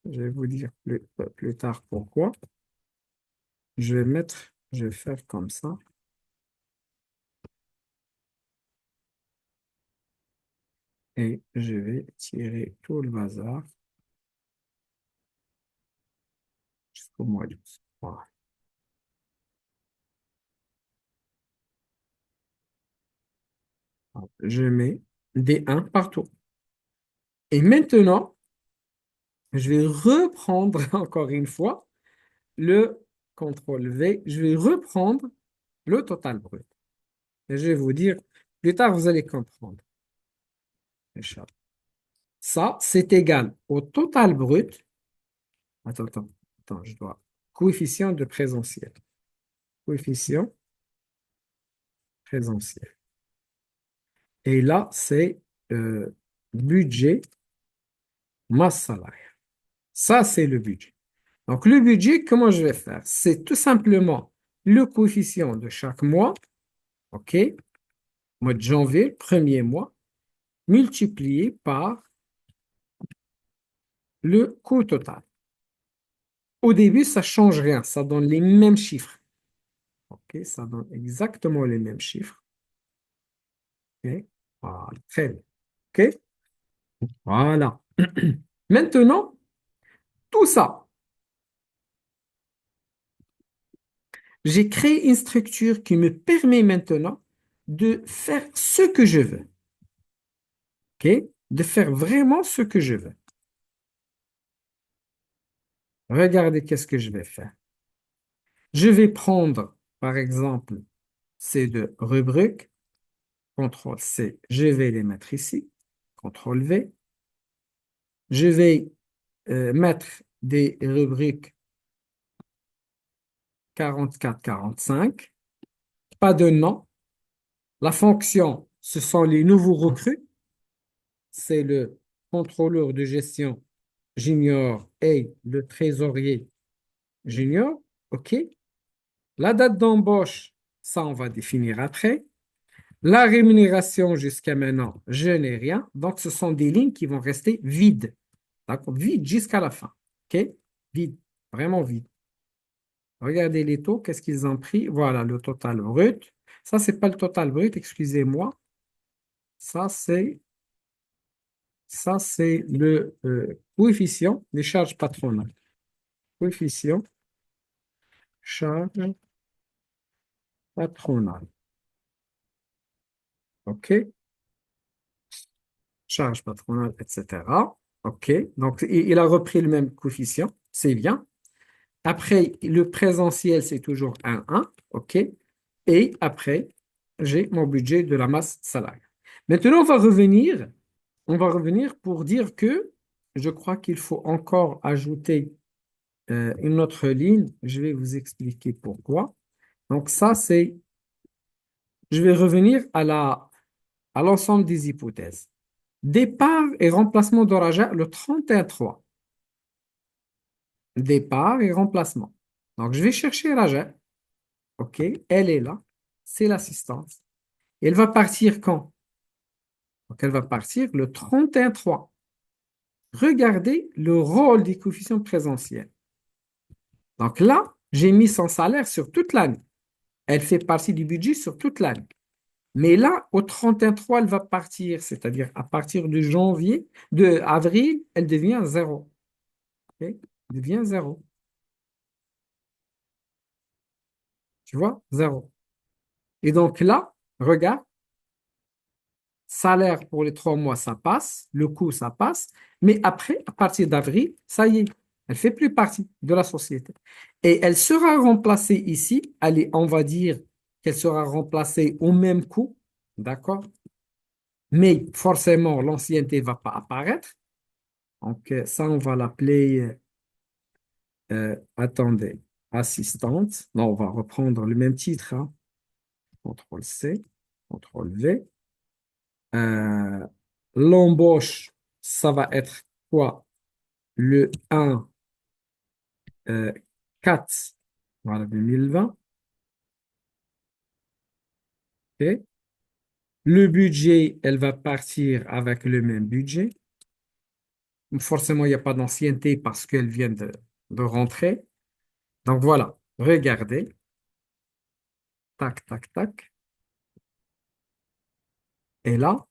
Je vais vous dire plus tard pourquoi. Je vais faire comme ça. Et je vais tirer tout le bazar jusqu'au mois d'août. Voilà. Je mets des 1 partout. Et maintenant, je vais reprendre encore une fois le contrôle V. Je vais reprendre le total brut. Et je vais vous dire, plus tard, vous allez comprendre. Inch'Allah. Ça, c'est égal au total brut. Attends, je dois. Coefficient de présentiel. Coefficient présentiel. Et là, c'est budget masse salariale. Ça, c'est le budget. Donc, le budget, comment je vais faire? C'est tout simplement le coefficient de chaque mois, OK? Mois de janvier, premier mois, multiplié par le coût total. Au début, ça ne change rien, ça donne les mêmes chiffres. OK? Ça donne exactement les mêmes chiffres. OK? Voilà, très bien. OK? Voilà. Maintenant, tout ça, j'ai créé une structure qui me permet maintenant de faire ce que je veux. OK? De faire vraiment ce que je veux. Regardez qu'est-ce que je vais faire. Je vais prendre, par exemple, ces deux rubriques. CTRL-C, je vais les mettre ici. CTRL-V. Je vais mettre des rubriques 44-45. Pas de nom. La fonction, ce sont les nouveaux recrues. C'est le contrôleur de gestion junior et le trésorier junior. OK. La date d'embauche, ça, on va définir après. La rémunération, jusqu'à maintenant, je n'ai rien. Donc, ce sont des lignes qui vont rester vides. D'accord? Vides jusqu'à la fin. OK? Vide. Vraiment vide. Regardez les taux. Qu'est-ce qu'ils ont pris? Voilà, le total brut. Ça, c'est pas le total brut, excusez-moi. Ça, c'est ça, c'est le coefficient des charges patronales. Coefficient charges patronales. OK? Charges patronales, etc. OK? Donc, il a repris le même coefficient. C'est bien. Après, le présentiel, c'est toujours 1,1. OK? Et après, j'ai mon budget de la masse salariale. Maintenant, on va revenir pour dire que je crois qu'il faut encore ajouter une autre ligne. Je vais vous expliquer pourquoi. Donc ça, je vais revenir à l'ensemble des hypothèses. Départ et remplacement de Raja, le 31-3. Départ et remplacement. Donc je vais chercher Raja. OK, elle est là. C'est l'assistante. Elle va partir quand? Donc elle va partir le 31-3. Regardez le rôle des coefficients présentiels. Donc là, j'ai mis son salaire sur toute l'année. Elle fait partie du budget sur toute l'année. Mais là, au 31-3, elle va partir, c'est-à-dire à partir de janvier, de avril, elle devient zéro. Ok. Elle devient zéro. Tu vois? Zéro. Et donc là, regarde, salaire pour les 3 mois, ça passe, le coût, ça passe, mais après, à partir d'avril, ça y est, elle fait plus partie de la société. Et elle sera remplacée ici, allez, on va dire qu'elle sera remplacée au même coût, d'accord? Mais forcément, l'ancienneté ne va pas apparaître. Donc, ça, on va l'appeler, attendez, assistante. Non, on va reprendre le même titre, hein. CTRL-C, CTRL-V. Euh, L'embauche, ça va être quoi? Le 1, 4, voilà, 2020. OK. Le budget, elle va partir avec le même budget. Forcément, il n'y a pas d'ancienneté parce qu'elle vient de rentrer. Donc voilà, regardez. Tac, tac, tac. Et là,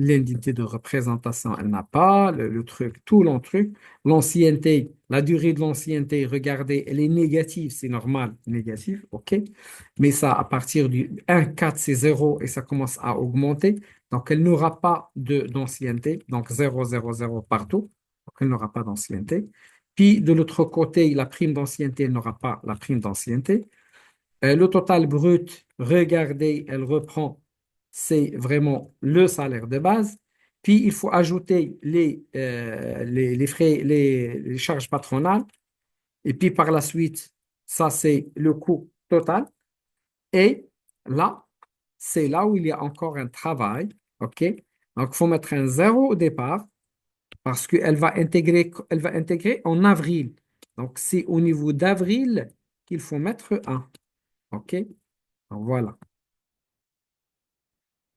l'indemnité de représentation, elle n'a pas le truc, tout le truc. L'ancienneté, la durée de l'ancienneté, regardez, elle est négative, c'est normal, négative, OK. Mais ça, à partir du 1,4, c'est zéro et ça commence à augmenter. Donc, elle n'aura pas d'ancienneté. Donc, 0,0,0 partout. Donc, elle n'aura pas d'ancienneté. Puis, de l'autre côté, la prime d'ancienneté, elle n'aura pas la prime d'ancienneté. Le total brut, regardez, elle reprend, c'est vraiment le salaire de base. Puis, il faut ajouter les frais, les charges patronales. Et puis, par la suite, ça, c'est le coût total. Et là, c'est là où il y a encore un travail. OK? Donc, il faut mettre un zéro au départ parce elle va intégrer en avril. Donc, c'est au niveau d'avril qu'il faut mettre un. OK? Donc, voilà.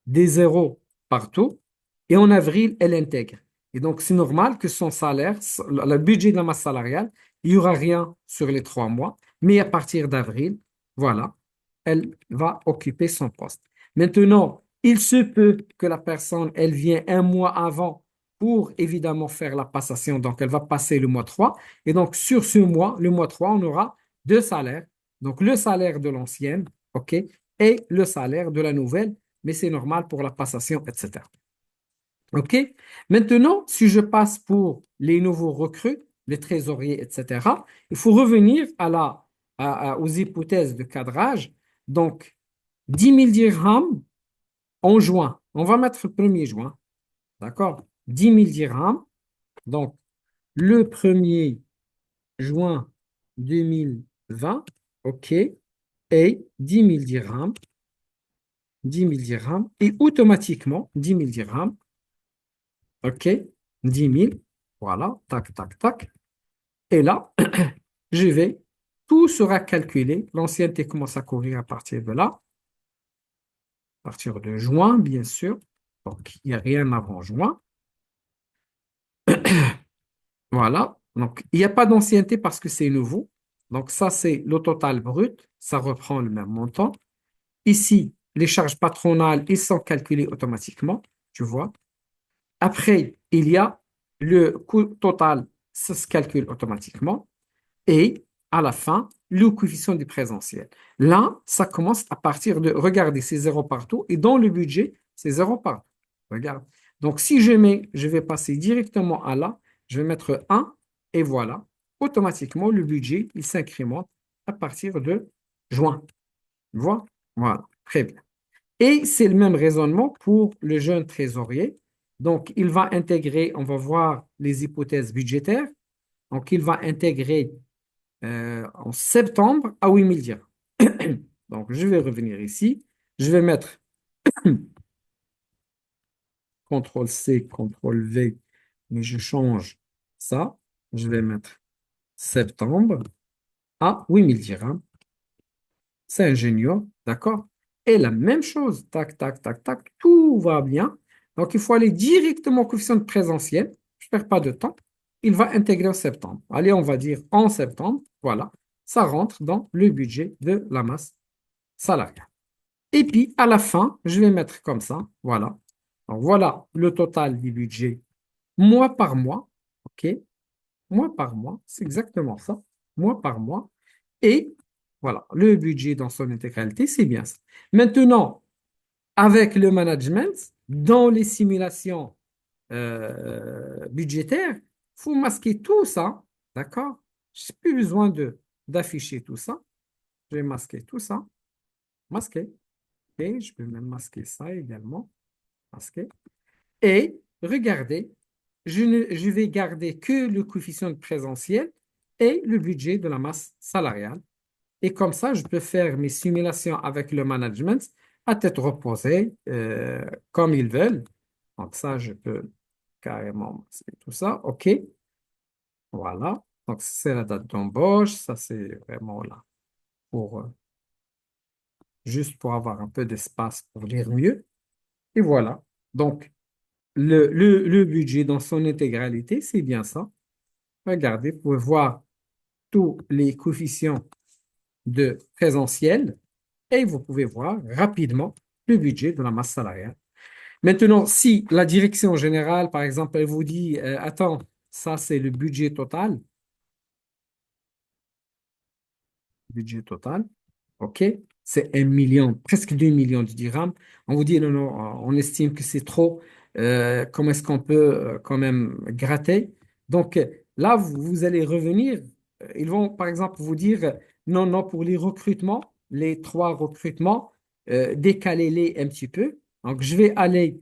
Des zéros partout. Et en avril, elle intègre. Et donc, c'est normal que son salaire, le budget de la masse salariale, il n'y aura rien sur les 3 mois. Mais à partir d'avril, voilà, elle va occuper son poste. Maintenant, il se peut que la personne, elle vient un mois avant pour évidemment faire la passation. Donc, elle va passer le mois 3. Et donc, sur ce mois, le mois 3, on aura deux salaires. Donc, le salaire de l'ancienne, OK, et le salaire de la nouvelle, mais c'est normal pour la passation, etc. OK? Maintenant, si je passe pour les nouveaux recrues, les trésoriers, etc., il faut revenir aux hypothèses de cadrage. Donc, 10 000 dirhams en juin. On va mettre le 1er juin. D'accord? 10 000 dirhams. Donc, le 1er juin 2020. OK? Et 10 000 dirhams. 10 000 dirhams. Et automatiquement, 10 000 dirhams. OK? 10 000. Voilà. Tac, tac, tac. Et là, je vais, tout sera calculé. L'ancienneté commence à courir à partir de là, à partir de juin, bien sûr. Donc, il n'y a rien avant juin. Voilà. Donc, il n'y a pas d'ancienneté parce que c'est nouveau. Donc, ça, c'est le total brut. Ça reprend le même montant. Ici, les charges patronales, ils sont calculés automatiquement. Tu vois. Après, il y a le coût total. Ça se calcule automatiquement. Et à la fin, le coefficient du présentiel. Là, ça commence à partir de, regardez, c'est zéro partout, et dans le budget, c'est zéro partout. Regarde. Donc, si je vais passer directement à là, je vais mettre un et voilà. Automatiquement, le budget, il s'incrémente à partir de juin. Tu vois? Voilà, très bien. Et c'est le même raisonnement pour le jeune trésorier. Donc, il va intégrer, on va voir les hypothèses budgétaires. Donc, il va intégrer en septembre à 8 000 dirhams. Donc, je vais revenir ici. Je vais mettre CTRL-C, CTRL-V, mais je change ça. Je vais mettre septembre à 8 000 dirhams. C'est ingénieux, d'accord? Et la même chose, tac, tac, tac, tac, tout va bien. Donc, il faut aller directement au coefficient de présentiel. Je ne perds pas de temps. Il va intégrer en septembre. Allez, on va dire en septembre. Voilà. Ça rentre dans le budget de la masse salariale. Et puis, à la fin, je vais mettre comme ça. Voilà. Donc, voilà le total du budget mois par mois. OK? Mois par mois. C'est exactement ça. Mois par mois. Et voilà, le budget dans son intégralité, c'est bien ça. Maintenant, avec le management, dans les simulations budgétaires, il faut masquer tout ça. D'accord? Je n'ai plus besoin d'afficher tout ça. Je vais masquer tout ça. Masquer. Et je peux même masquer ça également. Masquer. Et regardez, je vais garder que le coefficient de présentiel et le budget de la masse salariale. Et comme ça, je peux faire mes simulations avec le management à tête reposée, comme ils veulent. Donc ça, je peux carrément masquer tout ça. OK. Voilà. Donc c'est la date d'embauche. Ça, c'est vraiment là pour juste pour avoir un peu d'espace pour lire mieux. Et voilà. Donc, le budget dans son intégralité, c'est bien ça. Regardez, vous pouvez voir tous les coefficients de présentiel et vous pouvez voir rapidement le budget de la masse salariale. Maintenant, si la direction générale, par exemple, elle vous dit, attends, ça c'est le budget total, OK, c'est 1 million, presque 2 millions de dirhams. On vous dit, non, non, on estime que c'est trop. Comment est-ce qu'on peut quand même gratter? Donc là, vous allez revenir. Ils vont, par exemple, vous dire, non, non, pour les recrutements, les trois recrutements, décalez-les un petit peu. Donc, je vais aller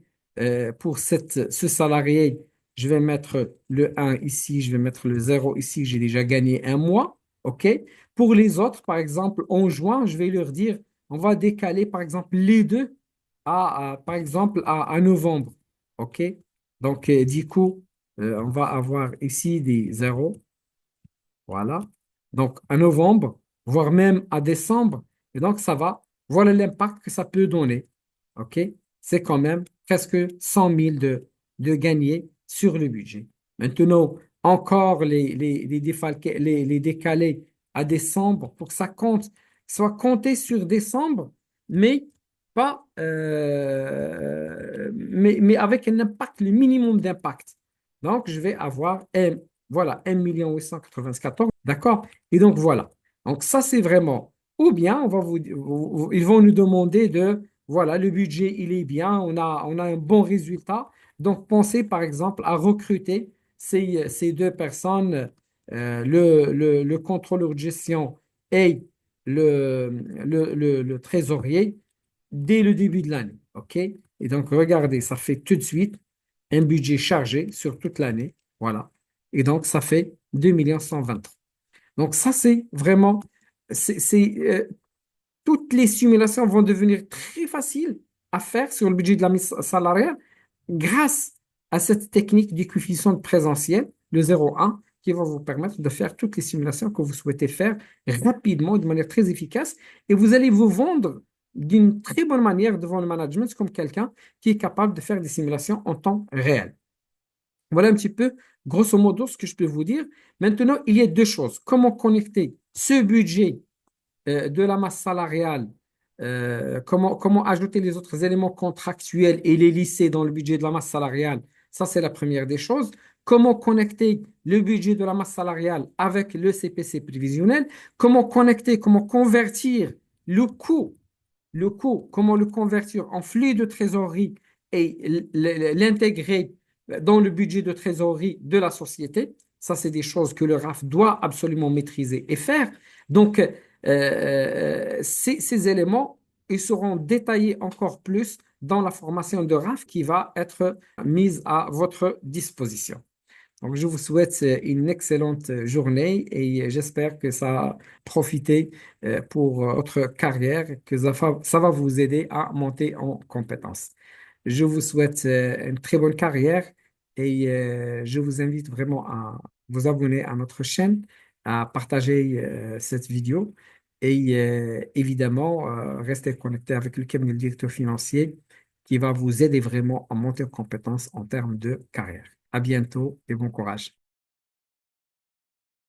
pour ce salarié, je vais mettre le 1 ici, je vais mettre le 0 ici, j'ai déjà gagné un mois. OK? Pour les autres, par exemple, en juin, je vais leur dire, on va décaler, par exemple, les deux par exemple, à novembre. OK? Donc, du coup, on va avoir ici des zéros. Voilà. Donc, à novembre, voire même à décembre. Et donc, ça va. Voilà l'impact que ça peut donner. OK? C'est quand même presque 100 000 de gagner sur le budget. Maintenant, encore les décalés à décembre pour que ça compte, soit compté sur décembre, mais pas, mais avec un impact, le minimum d'impact. Donc, je vais avoir voilà, 1 894 000. D'accord? Et donc, voilà. Donc, ça, c'est vraiment. Ou bien, ils vont nous demander voilà, le budget, il est bien, on a un bon résultat. Donc, pensez, par exemple, à recruter ces deux personnes, le contrôleur de gestion et le trésorier, dès le début de l'année. OK? Et donc, regardez, ça fait tout de suite un budget chargé sur toute l'année. Voilà. Et donc, ça fait 2 123 000. Donc, ça, c'est vraiment, toutes les simulations vont devenir très faciles à faire sur le budget de la mise salariale grâce à cette technique du coefficient de présentiel, le 0,1, qui va vous permettre de faire toutes les simulations que vous souhaitez faire rapidement, de manière très efficace, et vous allez vous vendre d'une très bonne manière devant le management comme quelqu'un qui est capable de faire des simulations en temps réel. Voilà un petit peu, grosso modo, ce que je peux vous dire. Maintenant, il y a deux choses. Comment connecter ce budget de la masse salariale, comment ajouter les autres éléments contractuels et les lisser dans le budget de la masse salariale, ça c'est la première des choses. Comment connecter le budget de la masse salariale avec le CPC prévisionnel, comment connecter, comment convertir le coût, comment le convertir en flux de trésorerie et l'intégrer dans le budget de trésorerie de la société. Ça, c'est des choses que le RAF doit absolument maîtriser et faire. Donc, ces éléments, ils seront détaillés encore plus dans la formation de RAF qui va être mise à votre disposition. Donc, je vous souhaite une excellente journée et j'espère que ça a profité pour votre carrière, que ça va vous aider à monter en compétences. Je vous souhaite une très bonne carrière et je vous invite vraiment à vous abonner à notre chaîne, à partager cette vidéo et évidemment rester connecté avec le cabinet de directeur financier qui va vous aider vraiment à monter en compétences en termes de carrière. À bientôt et bon courage.